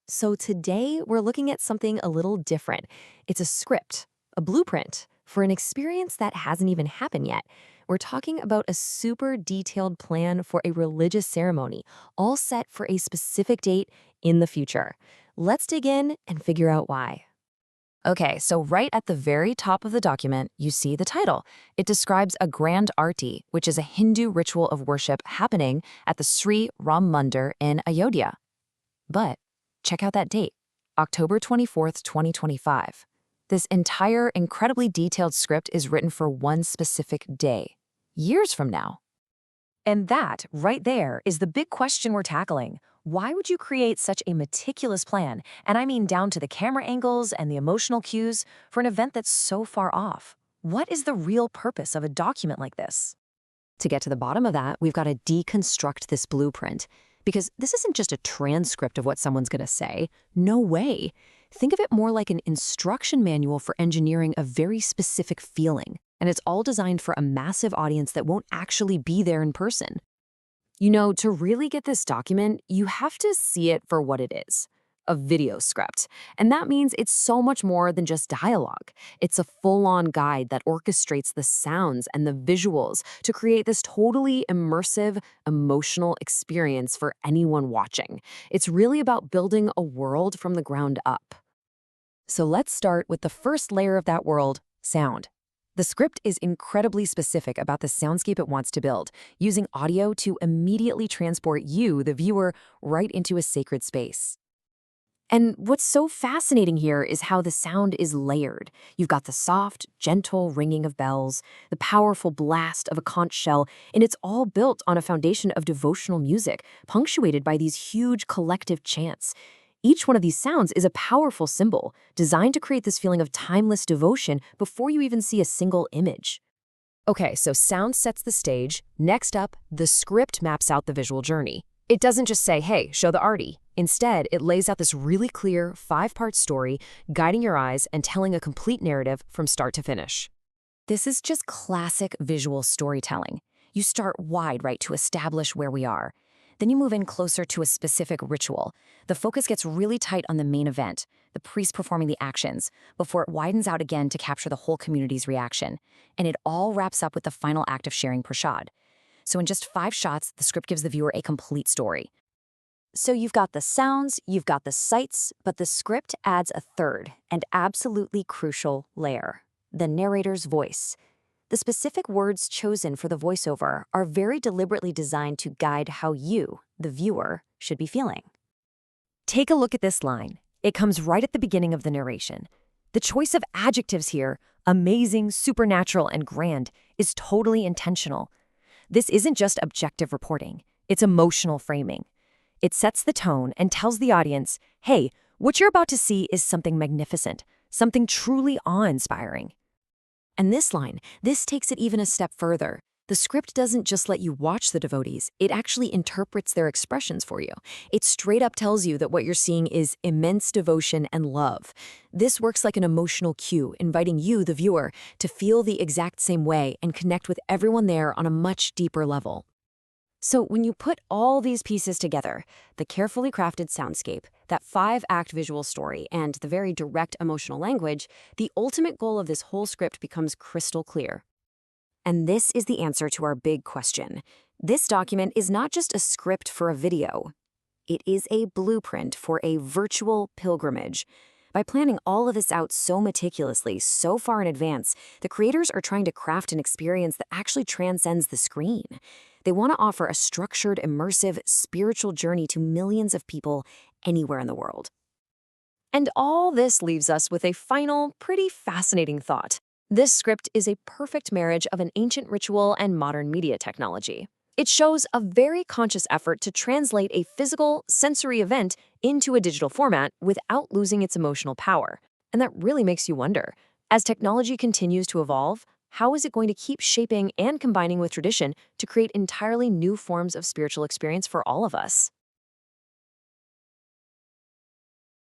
So today we're looking at something a little different. It's a script, a blueprint for an experience that hasn't even happened yet. We're talking about a super detailed plan for a religious ceremony, all set for a specific date in the future. Let's dig in and figure out why. Okay, so right at the very top of the document, you see the title. It describes a grand arti, which is a Hindu ritual of worship happening at the Sri Ram Mandir in Ayodhya. But check out that date, October 24th, 2025. This entire incredibly detailed script is written for one specific day, years from now. And that, right there, is the big question we're tackling. Why would you create such a meticulous plan, and I mean down to the camera angles and the emotional cues, for an event that's so far off? What is the real purpose of a document like this? To get to the bottom of that, we've got to deconstruct this blueprint. Because this isn't just a transcript of what someone's going to say. No way. Think of it more like an instruction manual for engineering a very specific feeling. And it's all designed for a massive audience that won't actually be there in person. You know, to really get this document, you have to see it for what it is, a video script. And that means it's so much more than just dialogue. It's a full-on guide that orchestrates the sounds and the visuals to create this totally immersive, emotional experience for anyone watching. It's really about building a world from the ground up. So let's start with the first layer of that world, sound. The script is incredibly specific about the soundscape it wants to build, using audio to immediately transport you, the viewer, right into a sacred space. And what's so fascinating here is how the sound is layered. You've got the soft, gentle ringing of bells, the powerful blast of a conch shell, and it's all built on a foundation of devotional music, punctuated by these huge collective chants. Each one of these sounds is a powerful symbol, designed to create this feeling of timeless devotion before you even see a single image. Okay, so sound sets the stage. Next up, the script maps out the visual journey. It doesn't just say, hey, show the arty. Instead, it lays out this really clear 5-part story, guiding your eyes and telling a complete narrative from start to finish. This is just classic visual storytelling. You start wide, right, to establish where we are. Then you move in closer to a specific ritual. The focus gets really tight on the main event, the priest performing the actions, before it widens out again to capture the whole community's reaction. And it all wraps up with the final act of sharing prashad. So in just 5 shots, the script gives the viewer a complete story. So you've got the sounds, you've got the sights, but the script adds a third and absolutely crucial layer, the narrator's voice. The specific words chosen for the voiceover are very deliberately designed to guide how you, the viewer, should be feeling. Take a look at this line. It comes right at the beginning of the narration. The choice of adjectives here, amazing, supernatural, and grand, is totally intentional. This isn't just objective reporting, it's emotional framing. It sets the tone and tells the audience, hey, what you're about to see is something magnificent, something truly awe-inspiring. And this takes it even a step further. The script doesn't just let you watch the devotees, it actually interprets their expressions for you. It straight up tells you that what you're seeing is immense devotion and love. This works like an emotional cue, inviting you, the viewer, to feel the exact same way and connect with everyone there on a much deeper level. So when you put all these pieces together, the carefully crafted soundscape, that 5-act visual story, and the very direct emotional language, the ultimate goal of this whole script becomes crystal clear. And this is the answer to our big question. This document is not just a script for a video. It is a blueprint for a virtual pilgrimage. By planning all of this out so meticulously, so far in advance, the creators are trying to craft an experience that actually transcends the screen. They want to offer a structured, immersive, spiritual journey to millions of people anywhere in the world. And all this leaves us with a final, pretty fascinating thought. This script is a perfect marriage of an ancient ritual and modern media technology. It shows a very conscious effort to translate a physical, sensory event into a digital format without losing its emotional power. And that really makes you wonder, as technology continues to evolve, how is it going to keep shaping and combining with tradition to create entirely new forms of spiritual experience for all of us?